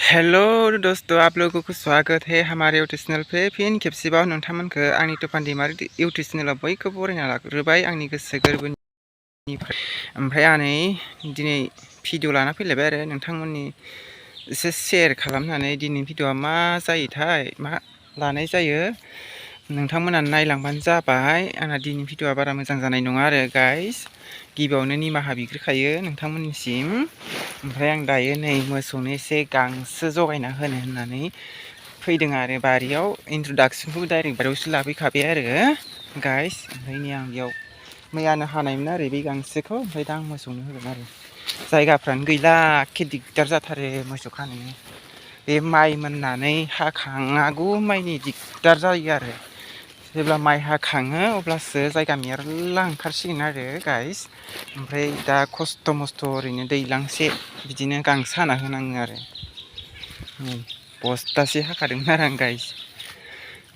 Hello दोस्तों, आप लोगों को स्वागत है हमारे यूट्यूब चैनल पे। फिन खेबसेबाव नोंथांमोनखो आंनि तुफान दैमारि यूट्यूब चैनलाव बयखौबो बरायना लाग्रोबाय आंनि गोसो गोरबोनिफ्राय। ओमफ्राय आं दिनै भिडिअ लाना फैलायबाय आरो नोंथांमोननि एसे शेयार खालामनानै दिनै भिडिअआ मा जायोथाय, मा लानाय जायो नोंथांमोना नायलांबानो जाबाय। आंना दिनै भिडिअआ बारा मोजां जानाय नङा आरो गाइस, गिबियावनो निमाहा बिग्रोखायो नोंथांमोननिसिम। ओमफ्राय आं दायो नै मोसौनो एसे गांसो जगायना होनो होननानै फैदों आरो बारियाव। इन्ट्रडाक्सनखौ डाइरेक्ट बारियावसो लाफैखाबाय आरो गाइस। ओमफ्राय नै आं बेयाव मैयानो हानायमोन आरो बे गांसोखौ, ओमफ्राय दा आं मोसौनो होगोन आरो। जायगाफ्रानो गैला, एखे दिगदार जाथारो मोसौ खानो। बे माइ मोननानै हाखाङागौ माइनि दिगदार जायो आरो। जेब्ला माइ हाखाङो अब्लासो जायगा मेरला ओंखारसिगोन आरो गाइस। ओमफ्राय दा खस्थ' मस्थ' ओरैनो दैज्लांसे बिदिनो गांसो हाना होनाङो आरो। बस्थासे हाखादोंमोन आरो आं गाइस।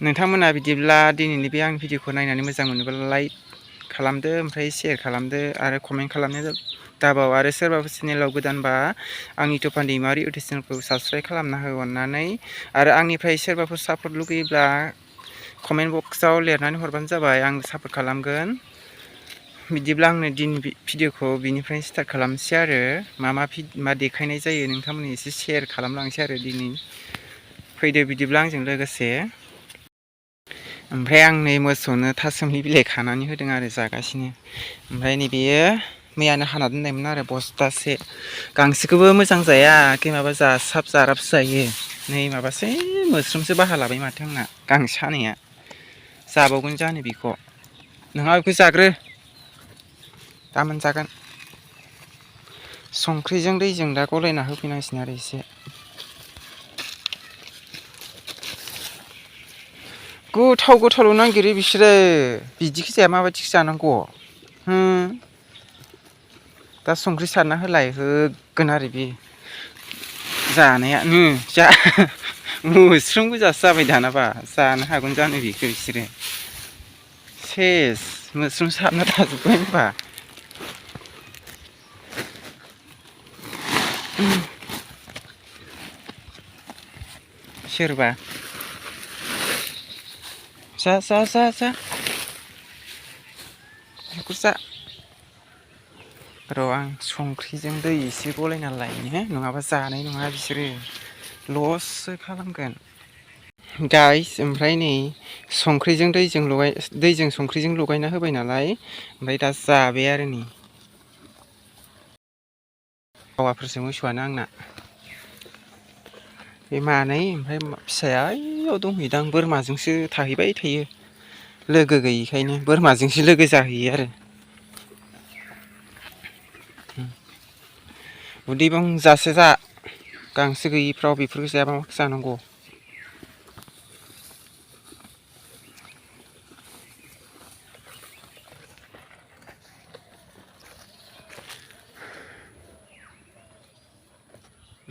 नोंथांमोना बिदिब्ला दिनैनि बे आंनि भिडिअखौ नायनानै मोजां मोनोब्ला लाइक खालामदो, ओमफ्राय शेयार खालामदो आरो कमेन्ट खालामनो दाबाव। आरो सोरबाफोर चेनेलाव गोदानबा आंनि तुफान दैमारि इउटुब चेनेलखौ साबस्क्राइब खालामना हो अननानै। आरो आंनिफ्राय सोरबाफोर सापर्ट लुगैयोब्ला कमेन्ट बक्सआव लिरनानै हरबानो जाबाय, आं सापर्ट खालामगोन। बिदिब्ला आंनो दिन भिडिअखौ बिनिफ्रायनो स्टार्ट खालामनोसै आरो। मा देखायनाय जायो नोंथांमोननि एसे शेयार खालामलांसै आरो दिनै। फैदो बिदिब्ला आंजों लोगोसे। ओमफ्राय आं नै मोसौनो थासुमलि बिलाइ खानानै होदों आरो जागासिनो। ओमफ्राय नैबेयो मैयानो हाना दोननायमोन आरो बस्थासे। गांसोखौबो मोजां जाया, एखे माबा जासाब जाराबसो जायो। नै माबासै मोस्रोमसो बाहा लाबाय माथो आंना गांसो हानाया। जाबावगोन जानो बेखौ? नोंहा बेखौ जाग्रो, दा मोनजागोन। संख्रिजों दैजों दा गलायना होफैनांसिगोन आरो एसे। गोथाव गोथावल' नागिरो बिसोरो, बिदिखो जाया माबायदिखो जानांगौ? दा संख्रि सारना होलाय, होगोन आरो बे जानाया। जा मोस्रोम गोजासो जाबाय दानाबा, जानो हागोन जानो बेखौ बिसोरो? सेस मोस्रोम साबना थाजोब्बाय होनबा। सोरबा जा जा जा जा बेखौ जा। र' आं संख्रिजों दै एसे गलायना लायनो, नङाबा जानाय नङा बिसोरो, लससो खालामगोन गाइस। ओमफ्राय नै संख्रिजों दैजों संख्रिजों लगायना होबाय नालाय, ओमफ्राय दा जाबाय आरो नै। हावाफोरसो मोसौआनो आंना बे मानै। ओमफ्राय फिसाया ओइयाव दंहैदां, बोरमाजोंसो थाहैबाय थायो लोगो गैयिखायनो। बोरमाजोंसो लोगो जाहैयो आरो। उदै बुंजासे जा, गांसो गैयिफ्राव बेफोरखौ जायाबा माखौ जानांगौ?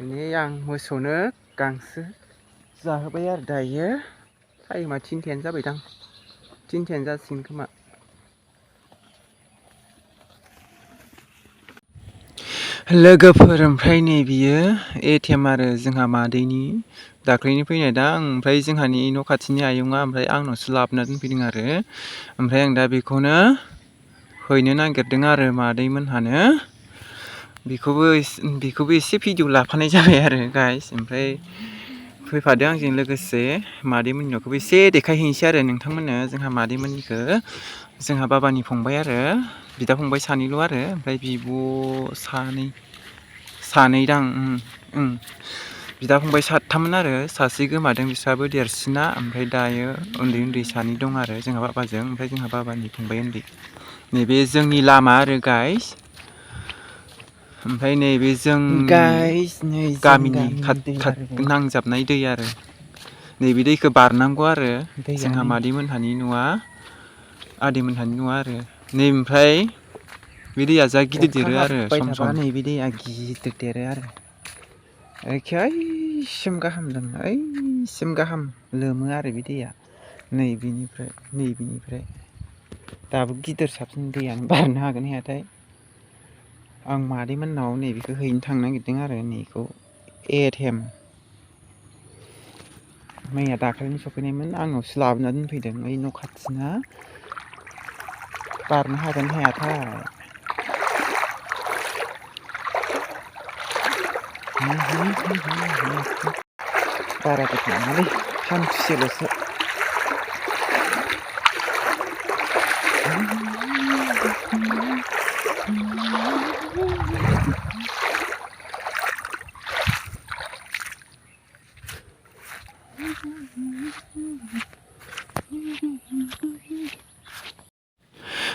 नै आं मोसौनो गांसो जाहोबाय आरो दायो। टाइमा 3थायानो जाबायदां, 3थायानो जासिगोन खोमा। लोगोफोर, ओमफ्राय नै बियो एटिएम आरो जोंहा मादैनि दाख्लैनि फैनाय दा। ओमफ्राय जोंहानि न' खाथिनि आयंआ ओमफ्राय आंनावसो लाबोना दोनफैदों आरो। ओमफ्राय आं दा बेखौनो हैनो नागिरदों आरो मादैमोनहानो। बेखौबो एसे भिडिअ लाफानाय जाबाय आरो गाइस। ओमफ्राय फैफादो आंजों लोगोसे, मादैमोननि न'खौबो एसे देखायहैनोसै आरो नोंथांमोननो। जोंहा मादैमोननिखौ, जोंहा बाबानि फंबाय आरो, बिदा फंबाय सानैल' आरो। ओमफ्राय बिब' सानै दां। बिदा फंबाय 7थामोन आरो, सासे गोमादों, बिस्राबो देरसिना। ओमफ्राय दायो उन्दै उन्दै सानै दं आरो जोंहा बाबाजों। ओमफ्राय जोंहा बाबानि फंबाय उन्दै। नैबे जोंनि लामा आरो गाइस। ओमफ्राय नैबे जों गामिनि नांजाबनाय दै आरो। नैबे दैखौ बारनांगौ आरो जोंहा मादैमोनहानि न'आ, आदैमोनहानि न'आ आरो। नै ओमफ्राय बे दैया जा गिदिर देरो आरो सम सम। नैबे दैया गिदिर देरो आरो एखे ओइसिम गाहाम लोमो आरो बे दैया। नैबेनिफ्राय दाबो गिदिर साबसिन दैयानो। बारनो हागोन हायाथाय? आं मादैमोननाव नैबेखौ हैनो थांनो नागिरदों आरो, नैखौ एटिएम मैया दाखालिनो सफैनायमोन आंनावसो लाबोना दोनफैदों ओइ न' खाथिना बारनो हागोन हायाथाय बारा गोथाव नङालै हान्थुसेल'सो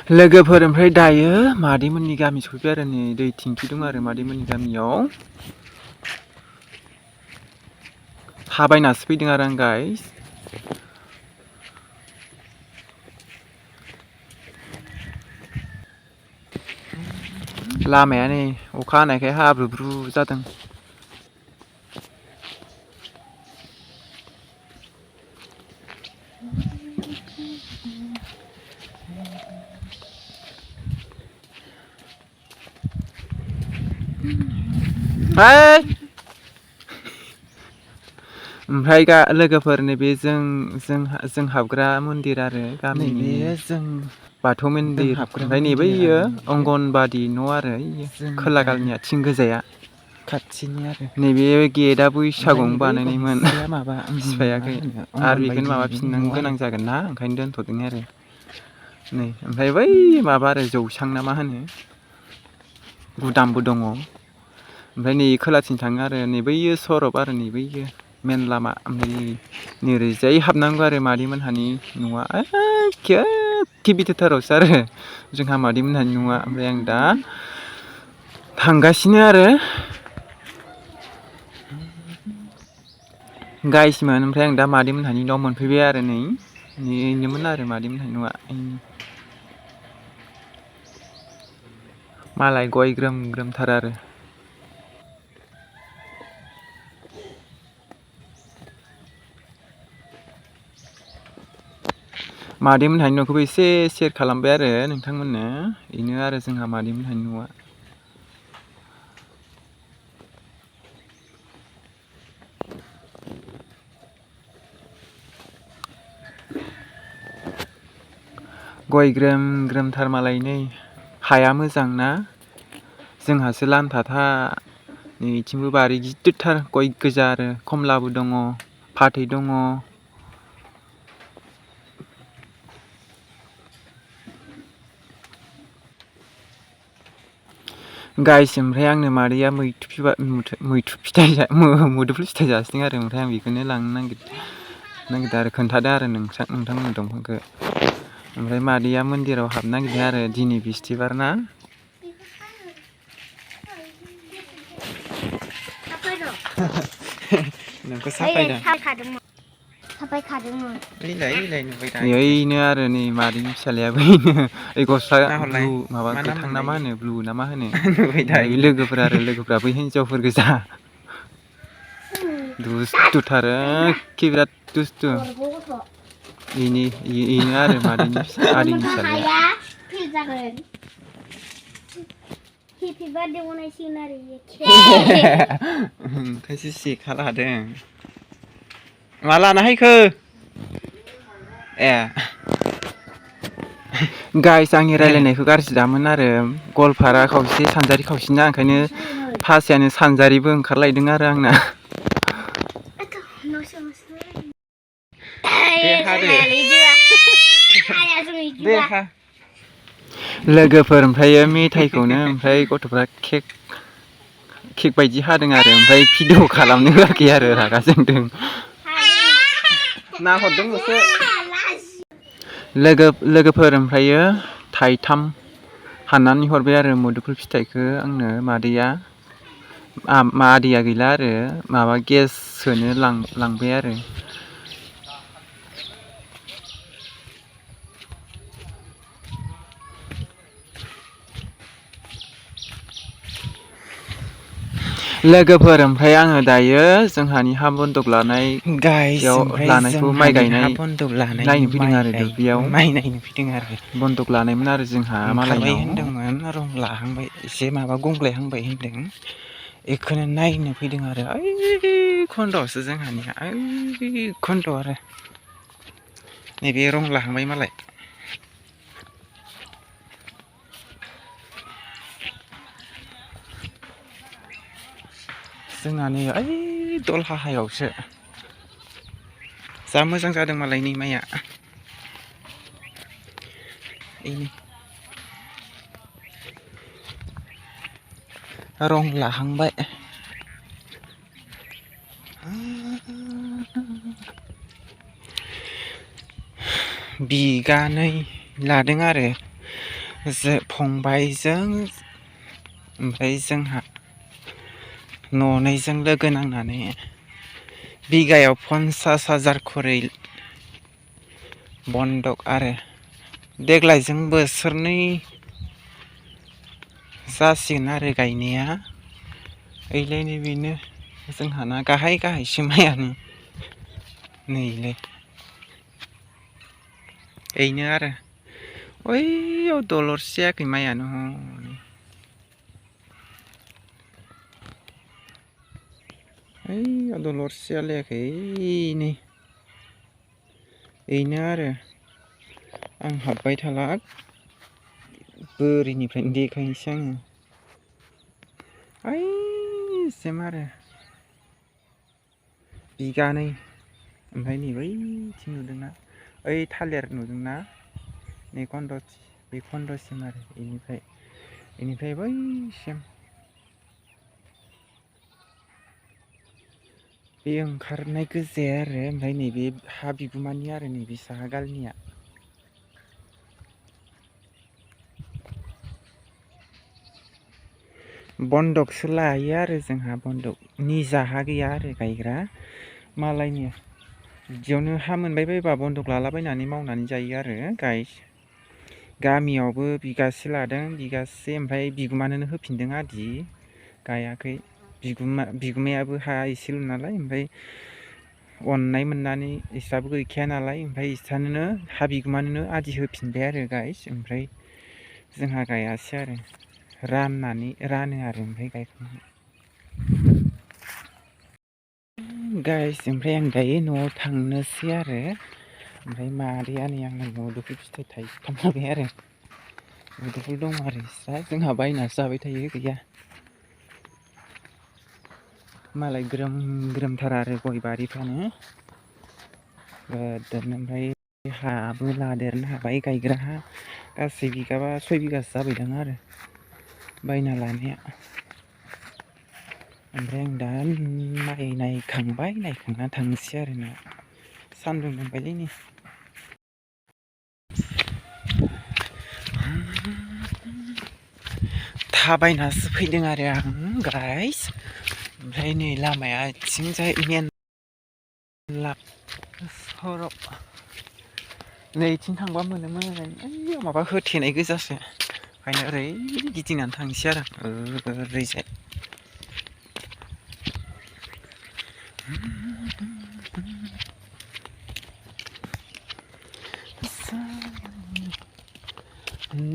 लोगोफोर ओमफ्राय दायो मादैमोननि गामि सफैबाय आरो नै दै थिंखि दं आरो मादैमोननि गामियाव थाबायनासो फैदों आरो आं गाइस लामाया नै अखा हानायखाय हाब्रुब्रु जादों ओमफ्राय लोगोफोर नैबे जों हाबग्रा मन्दिर आरो गामिनि जों बाथौ मन्दिर ओमफ्राय नै बैयो अंगनबादि न' आरो खोला गालनिया थिं गोजाया खाथिनि आरो नैबे गेटआ बैसागुआवनो बानायनायमोन सिफायाखै आरो बेखौनो माबाफिननांगौ गोनां जागोन ना ओंखायनो दोनथ'दों आरो नै ओमफ्राय बै माबा आरो जौसां ना मा होनो गुदामबो दङ ओमफ्राय नै खोलाथिं थाङो आरो नै बैयो सरब आरो नै बैयो मेन लामा ओमफ्राय नैरैजाय हाबनांगौ आरो मादैमोनहानि न'आ एखे बिथोरथारावसो आरो जोंहा मादैमोनहानि न'आ ओमफ्राय आं दा थांगासिनो आरो गाइसमोन ओमफ्राय आं दा मादैमोनहानि न' मोनफैबाय आरो नै बेनोमोन आरो मादैमोनहानि न'आ मालाय गय ग्रोम ग्रोमथार आरो मादैमोनहानि न'खौबो एसे सेयार खालामबाय आरो नोंथांमोननो बेनो आरो जोंहा मादैमोनहानि न'आ गय ग्रोम ग्रोमथार मालाय नै हाया मोजां ना जोंहासो लानथाथा नै बिथिंबो बारि गिदिरथार गय गोजा आरो खमलाबो दङ फाथै दङ गाइस ओमफ्राय आंनो मादैया मुदुफुल फिथाइ जासिदों आरो ओमफ्राय आं बेखौनो लांनो नागिरदों आरो खोन्थादों आरो नोंथांमोननो दंफांखौ ओमफ्राय मादैया मन्दिराव हाबनो नागिरदों आरो दिनै बिस्थिबार ना नोंखौ साफायखादोंमोन ओइनो आरो नै मादैनि फिसालायाबो ओइ गस्ला ब्लु माबा गोथां ना मा होनो ब्लु ना मा होनो लोगोफोरा बै हिन्जावफोर गोजा दुस्थुथार एखे बिराद दुस्थु बेनो आरो मादैनि आदैनि फिसालाया Happy birthday बनायसिगोन आरो ओंखायसो सेखा लादों मा लाना फैखो ए गाइस आंनि रायलायनायखौ गाज्रि दामोन आरो गवालपारा खावसे सानजारि खावसेना ओंखायनो भाषायानो सानजारिबो ओंखारलायदों आरो आंना लोगोफोर ओमफ्रायो मेथाइखौनो ओमफ्राय गथ'फ्रा केक बायदि हादों आरो ओमफ्राय भिडिअ खालामनो होआखै आरो रागा जोंदों नाहरदोंल'सो लोगोफोर ओमफ्रायो थाइथाम हाननानै हरबाय आरो मुदुफुल फिथाइखौ आंनो मादैया गैला आरो माबा गेस सोनो लांबाय आरो लोगोफोर ओमफ्राय आङो दायो जोंहानि हा बन्दक लानायखौ माइ गायनाय नायनो फैदों आरो दुब्लियाव माइ नायनो फैदों आरो बन्दक लानायमोन आरो जोंहा मालायनाव होनदोंमोन रं लाहांबाय एसे माबा गंग्लायहांबाय होनदों बेखौनो नायनो फैदों आरो ओइ खन्द'आवसो जोंहानिया ओइ खन्द' आरो नैबे रं लाहांबाय मालाय जोंना नै ओइ दलहाहायावसो जा मोजां जादों मालाय नै माइया ओइनै रं लाहांबाय बिगानै लादों आरो फंबायजों ओमफ्राय जोंहा न'नैजों लोगो नांनानै बिगायाव 50,000 खरै बन्दक आरो देग्लायजों बोसोरनै जासिगोन आरो गायनाया ओइलायनो बेनो जोंहाना गाहाय गाहायसो माइयानो नैलै ओइनो आरो ओइयाव दलरसे जायाखै माइयानो ओइयाव दलरसे जालायाखै ओइनै बेनो आरो आं हाबबाय थाला बोरिनिफ्रायनो देखायनोसै आङो ओइसिम आरो बिगानै ओमफ्राय नै बैथिं नुदोंना ओइ थालिर नुदोंना नै बे खन्द'सिम आरो बेनिफ्राय बैसिम बे ओंखारनाय गोजाया आरो ओमफ्राय नैबे हा बिगुमानि आरो नैबे साहा गालनिया बन्दकसो लायो आरो जोंहा बन्दक निजा हा गैया आरो गायग्रा मालायनि बिदियावनो हा मोनबाय बायबा बन्दक लालाबायनानै मावनानै जायो आरो गामियावबो बिगासे लादों बिगासे ओमफ्राय बिगुमानोनो होफिनदों आदि गायाखै बिगुमायाबो हा एसेल' नालाय ओमफ्राय अननाय मोननानै इस्राबो गैखाया नालाय ओमफ्राय इसानोनो हा बिगुमानोनो आदि होफिनबाय आरो ओमफ्राय जोंहा गायासै आरो रानो आरो ओमफ्राय गायखांनानै ओमफ्राय आं दायो न'आव थांनोसै आरो ओमफ्राय मादैया नै आंनो मुदुफुल फिथाइ थाइखांबाय आरो मुदुफुल दं आरो इस्रा जोंहा बायनासो जाबाय थायो गैया मालाय ग्रोम ग्रोमथार आरो गय बारिफ्रानो ओमफ्राय हाबो लादेरनो हाबाय गायग्रा हा गासै बिगाबा 6 बिगासो जाबायदां आरो बायना लानाया ओमफ्राय आं दा नायखांना थांनोसै आरो ना सान्दुं दुंबायलै नै थाबायनासो फैदों आरो आं ओमफ्राय नै लामाया आथिंजाय मेन सरक नैथिं थांबा मोनोमोन ओइ माबा होथेनाय गोजासो ओंखायनो ओरै गिदिंनानै थांनोसै आरो ओरैजाय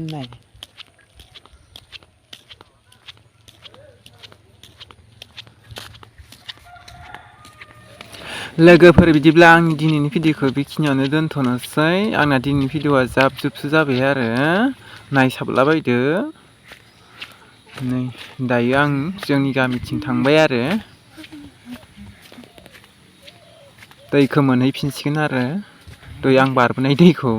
नाय लोगोफोर बिदिब्ला आंनि दिनैनि भिडिअखौ बेखिनियावनो दोनथ'नोसै आंना दिनैनि भिडिअआ जोबसो जाबाय आरो नायसाबलाबायदो नै दायो आं जोंनि गामिथिं थांबाय आरो दैखौ मोनहैफिनसिगोन आरो आं बारबोनाय दैखौ